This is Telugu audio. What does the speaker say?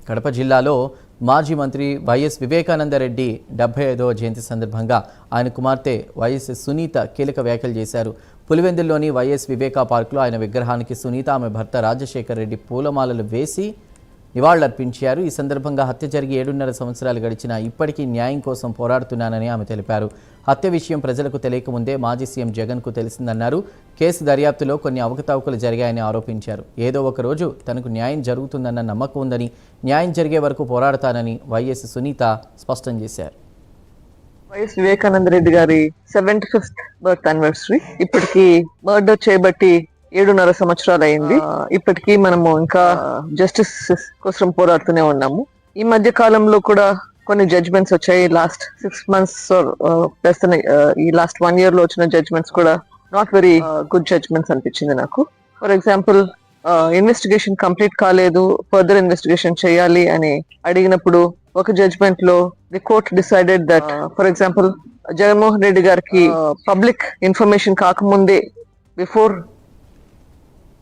కడప జిల్లాలో మాజీ మంత్రి వైఎస్ వివేకానందరెడ్డి 75వ జయంతి సందర్భంగా ఆయన కుమార్తె వైఎస్ సునీత కీలక వ్యాఖ్యలు చేశారు. పులివెందుల్లోని వైఎస్ వివేకా పార్కులో ఆయన విగ్రహానికి సునీత ఆమె భర్త రాజశేఖర్ రెడ్డి పూలమాలలు వేసి నివాళులర్పించారు. ఈ సందర్భంగా హత్య జరిగి 7.5 సంవత్సరాలు గడిచినా ఇప్పటికీ న్యాయం కోసం పోరాడుతున్నానని ఆమె తెలిపారు. హత్య విషయం ప్రజలకు తెలియకముందే మాజీ సీఎం జగన్కు తెలిసిందన్నారు. కేసు దర్యాప్తులో కొన్ని అవకతవకలు జరిగాయని ఆరోపించారు. ఏదో ఒక రోజు తనకు న్యాయం జరుగుతుందన్న నమ్మకం ఉందని, న్యాయం జరిగే వరకు పోరాడతానని వైఎస్ సునీత స్పష్టం చేశారు. వైఎస్ వివేకానంద రెడ్డి గారి 75th బర్త్ యానివర్సరీ ఇప్పటికి మర్డర్ చేయబట్టి 7.5 సంవత్సరాలు అయింది. ఇప్పటికీ మనము ఇంకా జస్టిస్ కోసం పోరాడుతూనే ఉన్నాము. ఈ మధ్య కాలంలో కూడా కొన్ని జడ్జ్మెంట్స్ వచ్చాయి. లాస్ట్ 6 months ఈ లాస్ట్ 1 year లో వచ్చిన జడ్జ్మెంట్స్ కూడా నాట్ వెరీ గుడ్ జడ్జ్మెంట్స్ అనిపించింది నాకు. ఫర్ ఎగ్జాంపుల్, ఇన్వెస్టిగేషన్ కంప్లీట్ కాలేదు, ఫర్దర్ ఇన్వెస్టిగేషన్ చేయాలి అని అడిగినప్పుడు ఒక జడ్జ్మెంట్ లో the court decided that for example Jaganmohan Reddy గారికి పబ్లిక్ ఇన్ఫర్మేషన్ కాకముందే బిఫోర్